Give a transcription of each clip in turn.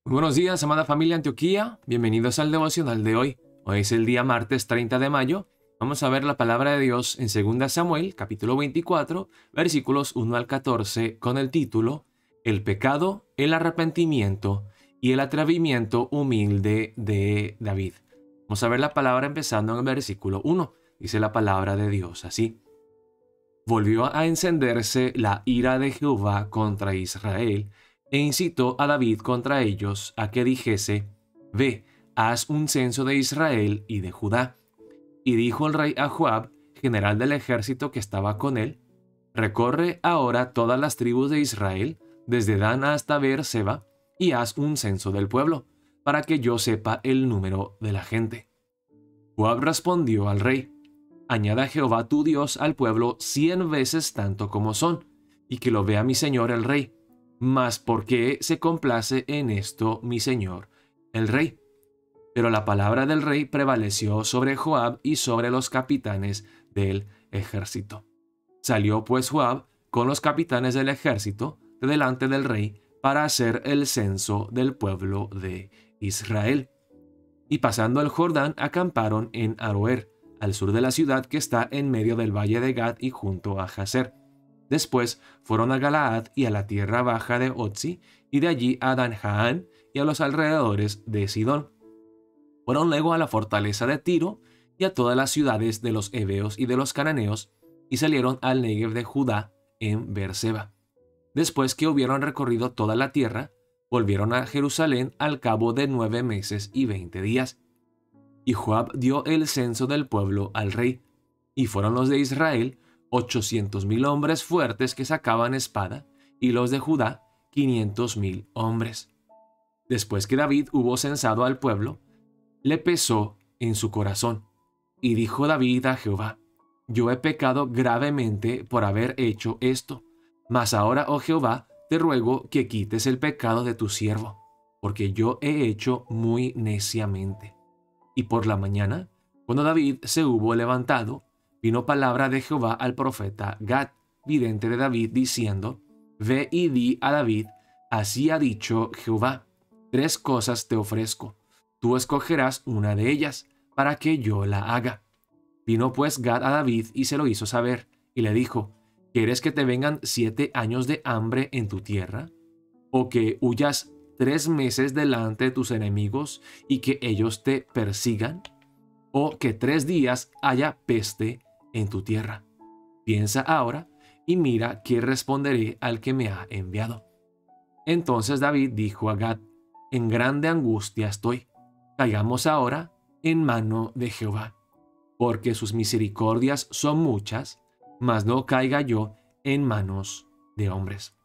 Muy buenos días, amada familia Antioquía. Bienvenidos al devocional de hoy. Hoy es el día martes 30 de mayo. Vamos a ver la palabra de Dios en 2 Samuel, capítulo 24, versículos 1 al 14, con el título El pecado, el arrepentimiento y el atrevimiento humilde de David. Vamos a ver la palabra empezando en el versículo 1. Dice la palabra de Dios así. Volvió a encenderse la ira de Jehová contra Israel, e incitó a David contra ellos a que dijese: Ve, haz un censo de Israel y de Judá. Y dijo el rey a Joab, general del ejército que estaba con él: Recorre ahora todas las tribus de Israel, desde Dan hasta Beerseba, y haz un censo del pueblo, para que yo sepa el número de la gente. Joab respondió al rey: Añada Jehová tu Dios al pueblo 100 veces tanto como son, y que lo vea mi señor el rey. Mas ¿por qué se complace en esto mi señor el rey? Pero la palabra del rey prevaleció sobre Joab y sobre los capitanes del ejército. Salió pues Joab con los capitanes del ejército de delante del rey para hacer el censo del pueblo de Israel. Y pasando el Jordán acamparon en Aroer, al sur de la ciudad que está en medio del valle de Gad y junto a Jazer. Después fueron a Galaad y a la tierra baja de Otzi, y de allí a Dan-Jaán y a los alrededores de Sidón. Fueron luego a la fortaleza de Tiro y a todas las ciudades de los heveos y de los cananeos, y salieron al Negev de Judá en Beerseba. Después que hubieron recorrido toda la tierra, volvieron a Jerusalén al cabo de 9 meses y 20 días. Y Joab dio el censo del pueblo al rey, y fueron los de Israel 800,000 hombres fuertes que sacaban espada, y los de Judá 500,000 hombres. Después que David hubo censado al pueblo, le pesó en su corazón, y dijo David a Jehová: Yo he pecado gravemente por haber hecho esto, mas ahora, oh Jehová, te ruego que quites el pecado de tu siervo, porque yo he hecho muy neciamente. Y por la mañana, cuando David se hubo levantado, vino palabra de Jehová al profeta Gad, vidente de David, diciendo: Ve y di a David: Así ha dicho Jehová, 3 cosas te ofrezco, tú escogerás una de ellas, para que yo la haga. Vino pues Gad a David y se lo hizo saber, y le dijo: ¿Quieres que te vengan 7 años de hambre en tu tierra? ¿O que huyas 3 meses delante de tus enemigos y que ellos te persigan? ¿O que 3 días haya peste en tu tierra? Piensa ahora y mira qué responderé al que me ha enviado. Entonces David dijo a Gad: En grande angustia estoy. Caigamos ahora en mano de Jehová, porque sus misericordias son muchas, mas no caiga yo en manos de hombres.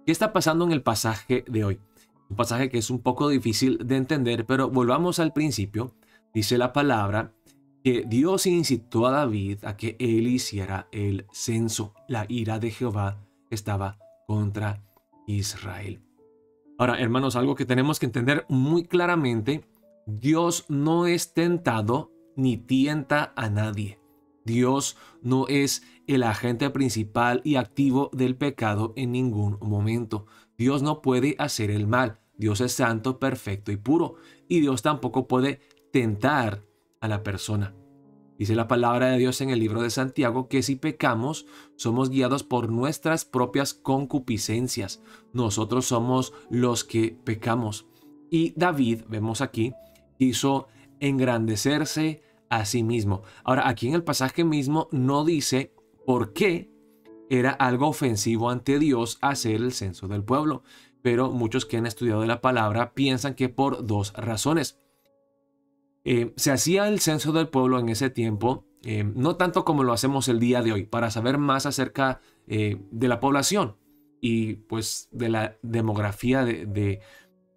¿Qué está pasando en el pasaje de hoy? Un pasaje que es un poco difícil de entender, pero volvamos al principio. Dice la palabra que Dios incitó a David a que él hiciera el censo. La ira de Jehová estaba contra Israel. Ahora, hermanos, algo que tenemos que entender muy claramente: Dios no es tentado ni tienta a nadie. Dios no es el agente principal y activo del pecado en ningún momento. Dios no puede hacer el mal. Dios es santo, perfecto y puro. Y Dios tampoco puede tentar a la persona. Dice la palabra de Dios en el libro de Santiago que si pecamos, somos guiados por nuestras propias concupiscencias. Nosotros somos los que pecamos. Y David, vemos aquí, quiso engrandecerse a sí mismo. Ahora, aquí en el pasaje mismo no dice por qué era algo ofensivo ante Dios hacer el censo del pueblo, pero muchos que han estudiado la palabra piensan que por 2 razones. Se hacía el censo del pueblo en ese tiempo, no tanto como lo hacemos el día de hoy, para saber más acerca de la población y pues de la demografía de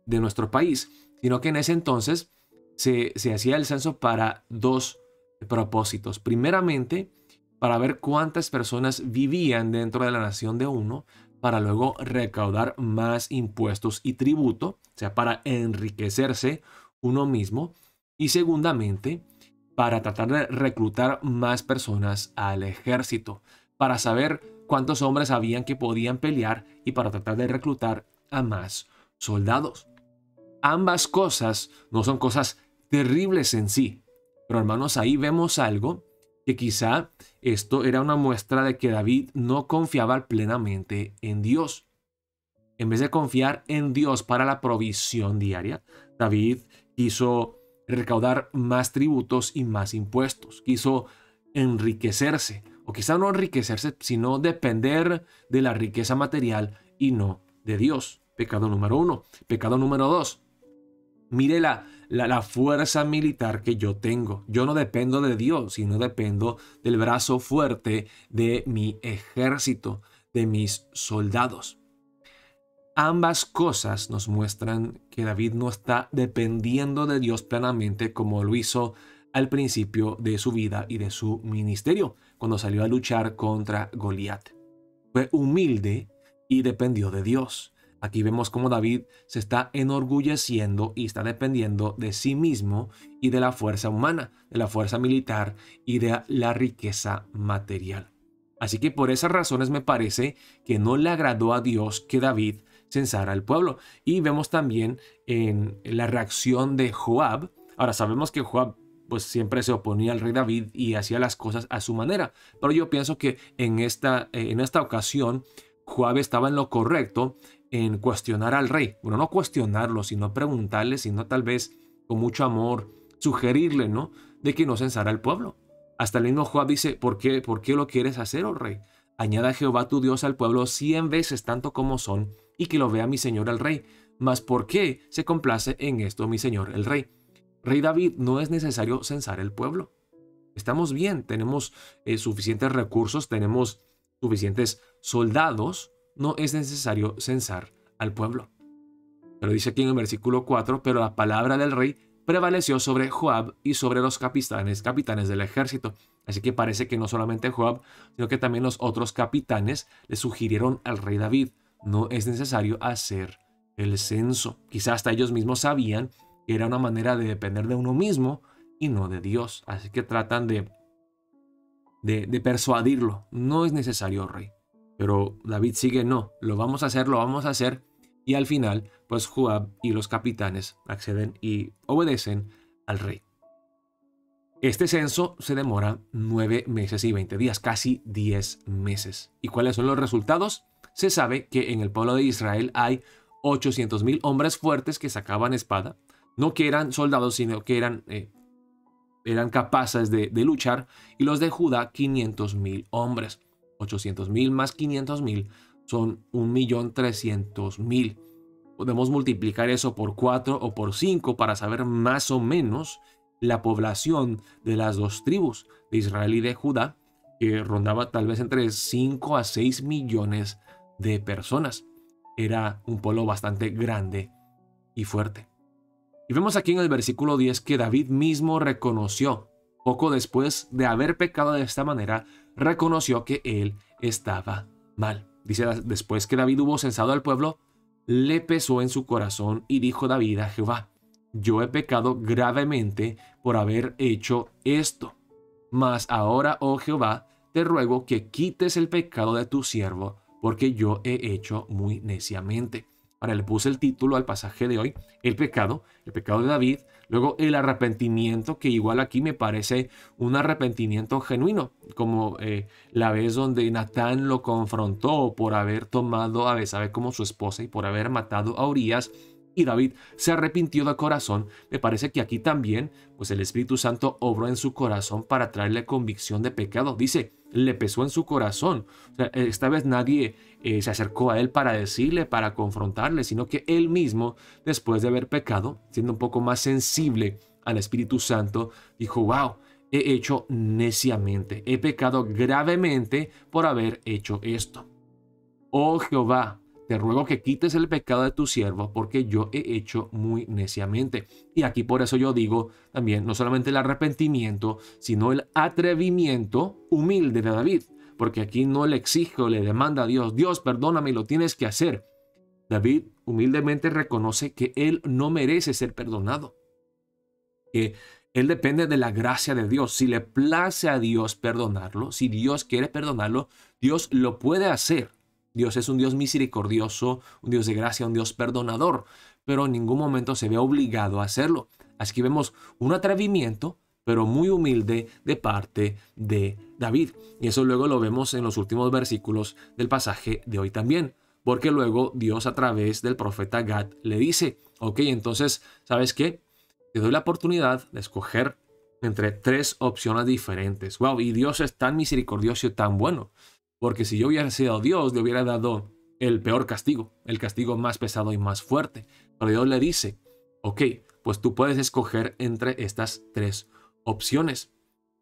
nuestro país, sino que en ese entonces se hacía el censo para 2 propósitos. Primeramente, para ver cuántas personas vivían dentro de la nación de uno, para luego recaudar más impuestos y tributo, o sea, para enriquecerse uno mismo. Y segundamente, para tratar de reclutar más personas al ejército, para saber cuántos hombres habían que podían pelear y para tratar de reclutar a más soldados. Ambas cosas no son cosas terribles en sí, pero hermanos, ahí vemos algo que quizá esto era una muestra de que David no confiaba plenamente en Dios. En vez de confiar en Dios para la provisión diaria, David quiso recaudar más tributos y más impuestos. Quiso enriquecerse, o quizá no enriquecerse, sino depender de la riqueza material y no de Dios. Pecado número 1. Pecado número 2. Mire la fuerza militar que yo tengo. Yo no dependo de Dios, sino dependo del brazo fuerte de mi ejército, de mis soldados. Ambas cosas nos muestran que David no está dependiendo de Dios plenamente como lo hizo al principio de su vida y de su ministerio, cuando salió a luchar contra Goliat. Fue humilde y dependió de Dios. Aquí vemos cómo David se está enorgulleciendo y está dependiendo de sí mismo y de la fuerza humana, de la fuerza militar y de la riqueza material. Así que por esas razones me parece que no le agradó a Dios que David censara al pueblo. Y vemos también en la reacción de Joab. Ahora sabemos que Joab pues siempre se oponía al rey David y hacía las cosas a su manera. Pero yo pienso que en esta ocasión Joab estaba en lo correcto en cuestionar al rey. Bueno, no cuestionarlo, sino preguntarle, sino tal vez con mucho amor sugerirle, ¿no?, de que no censara al pueblo. Hasta el mismo Joab dice, ¿por qué lo quieres hacer, oh rey? Añada Jehová tu Dios al pueblo 100 veces tanto como son, y que lo vea mi señor el rey. Mas ¿por qué se complace en esto mi señor el rey? Rey David, no es necesario censar el pueblo. Estamos bien, tenemos suficientes recursos, tenemos suficientes soldados, no es necesario censar al pueblo. Pero dice aquí en el versículo 4, pero la palabra del rey prevaleció sobre Joab y sobre los capitanes del ejército. Así que parece que no solamente Joab, sino que también los otros capitanes le sugirieron al rey David, no es necesario hacer el censo. Quizás hasta ellos mismos sabían que era una manera de depender de uno mismo y no de Dios. Así que tratan de persuadirlo. No es necesario, rey. Pero David sigue, no, lo vamos a hacer. Y al final, pues Joab y los capitanes acceden y obedecen al rey. Este censo se demora 9 meses y 20 días, casi 10 meses. ¿Y cuáles son los resultados? Se sabe que en el pueblo de Israel hay 800,000 hombres fuertes que sacaban espada, no que eran soldados, sino que eran capaces de luchar, y los de Judá 500,000 hombres. 800,000 más 500,000 son 1,300,000. Podemos multiplicar eso por 4 o por 5 para saber más o menos la población de las dos tribus, de Israel y de Judá, que rondaba tal vez entre 5 a 6 millones de personas. Era un pueblo bastante grande y fuerte. Y vemos aquí en el versículo 10 que David mismo reconoció, poco después de haber pecado de esta manera, reconoció que él estaba mal. Dice, después que David hubo censado al pueblo, le pesó en su corazón y dijo David a Jehová, yo he pecado gravemente por haber hecho esto. Mas ahora, oh Jehová, te ruego que quites el pecado de tu siervo, porque yo he hecho muy neciamente. Ahora le puse el título al pasaje de hoy, el pecado de David, luego el arrepentimiento, que igual aquí me parece un arrepentimiento genuino, como la vez donde Natán lo confrontó por haber tomado a Betsabé como su esposa y por haber matado a Urías, y David se arrepintió de corazón. Me parece que aquí también, pues el Espíritu Santo obró en su corazón para traerle convicción de pecado. Dice, le pesó en su corazón. O sea, esta vez nadie se acercó a él para decirle, para confrontarle, sino que él mismo, después de haber pecado, siendo un poco más sensible al Espíritu Santo, dijo, wow, he hecho neciamente, he pecado gravemente por haber hecho esto. Oh Jehová, te ruego que quites el pecado de tu siervo, porque yo he hecho muy neciamente. Y aquí por eso yo digo también, no solamente el arrepentimiento, sino el atrevimiento humilde de David. Porque aquí no le exige o le demanda a Dios, Dios, perdóname, lo tienes que hacer. David humildemente reconoce que él no merece ser perdonado. Que él depende de la gracia de Dios. Si le place a Dios perdonarlo, si Dios quiere perdonarlo, Dios lo puede hacer. Dios es un Dios misericordioso, un Dios de gracia, un Dios perdonador, pero en ningún momento se ve obligado a hacerlo. Así que vemos un atrevimiento, pero muy humilde de parte de David. Y eso luego lo vemos en los últimos versículos del pasaje de hoy también. Porque luego Dios a través del profeta Gad le dice, ok, entonces, ¿sabes qué? Te doy la oportunidad de escoger entre 3 opciones diferentes. Wow, y Dios es tan misericordioso y tan bueno. Porque si yo hubiera sido Dios, le hubiera dado el peor castigo, el castigo más pesado y más fuerte. Pero Dios le dice, ok, pues tú puedes escoger entre estas 3 opciones.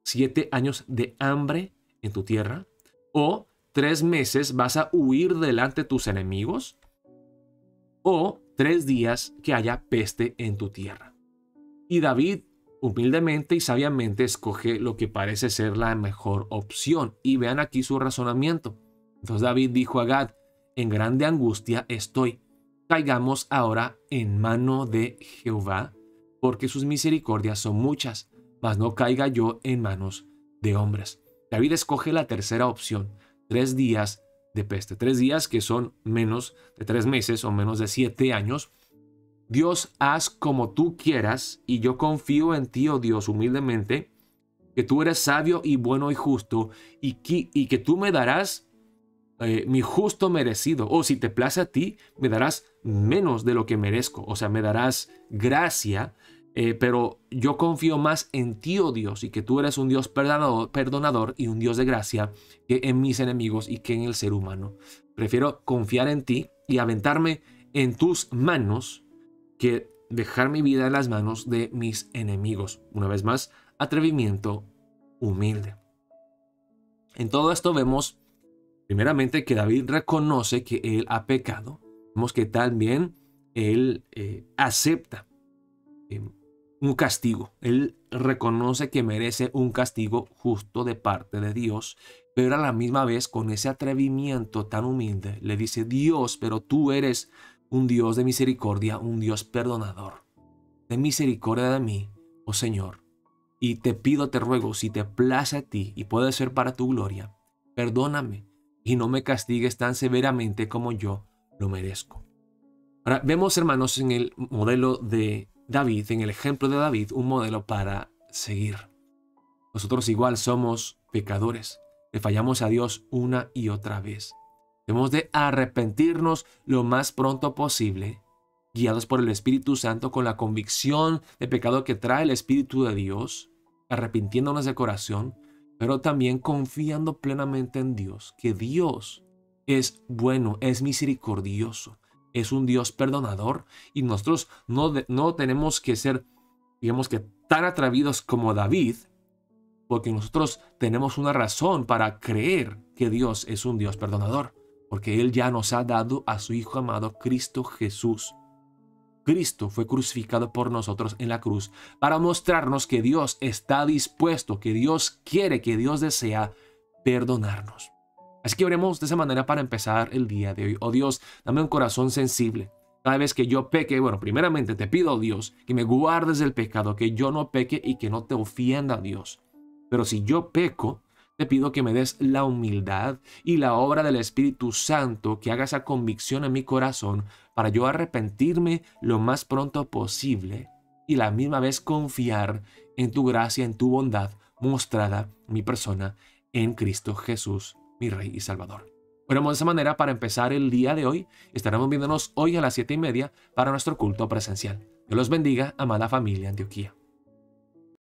7 años de hambre en tu tierra, o 3 meses vas a huir delante de tus enemigos, o 3 días que haya peste en tu tierra. Y David humildemente y sabiamente escoge lo que parece ser la mejor opción. Y vean aquí su razonamiento. Entonces David dijo a Gad, en grande angustia estoy. Caigamos ahora en mano de Jehová, porque sus misericordias son muchas, mas no caiga yo en manos de hombres. David escoge la tercera opción, 3 días de peste. 3 días que son menos de 3 meses o menos de 7 años. Dios, haz como tú quieras, y yo confío en ti, oh Dios, humildemente, que tú eres sabio y bueno y justo, y que tú me darás mi justo merecido, o si te place a ti, me darás menos de lo que merezco, o sea, me darás gracia, pero yo confío más en ti, oh Dios, y que tú eres un Dios perdonador y un Dios de gracia, que en mis enemigos y que en el ser humano. Prefiero confiar en ti y aventarme en tus manos, que dejar mi vida en las manos de mis enemigos. Una vez más, atrevimiento humilde. En todo esto vemos, primeramente, que David reconoce que él ha pecado. Vemos que también él acepta un castigo. Él reconoce que merece un castigo justo de parte de Dios, pero a la misma vez, con ese atrevimiento tan humilde, le dice, Dios, pero tú eres un Dios de misericordia, un Dios perdonador. Ten misericordia de mí, oh Señor, y te pido, te ruego, si te place a ti y puede ser para tu gloria, perdóname y no me castigues tan severamente como yo lo merezco. Ahora, vemos, hermanos, en el modelo de David, en el ejemplo de David, un modelo para seguir. Nosotros igual somos pecadores, le fallamos a Dios una y otra vez. Debemos de arrepentirnos lo más pronto posible, guiados por el Espíritu Santo con la convicción de pecado que trae el Espíritu de Dios, arrepintiéndonos de corazón, pero también confiando plenamente en Dios, que Dios es bueno, es misericordioso, es un Dios perdonador, y nosotros no tenemos que ser, digamos que, tan atrevidos como David, porque nosotros tenemos una razón para creer que Dios es un Dios perdonador. Porque Él ya nos ha dado a su Hijo amado Cristo Jesús. Cristo fue crucificado por nosotros en la cruz para mostrarnos que Dios está dispuesto, que Dios quiere, que Dios desea perdonarnos. Así que oremos de esa manera para empezar el día de hoy. Oh Dios, dame un corazón sensible. Cada vez que yo peque, bueno, primeramente te pido, oh Dios, que me guardes del pecado, que yo no peque y que no te ofenda, Dios. Pero si yo peco, te pido que me des la humildad y la obra del Espíritu Santo, que haga esa convicción en mi corazón para yo arrepentirme lo más pronto posible y la misma vez confiar en tu gracia, en tu bondad mostrada en mi persona en Cristo Jesús, mi Rey y Salvador. Oremos de esa manera para empezar el día de hoy. Estaremos viéndonos hoy a las 7:30 para nuestro culto presencial. Dios los bendiga, amada familia Antioquía.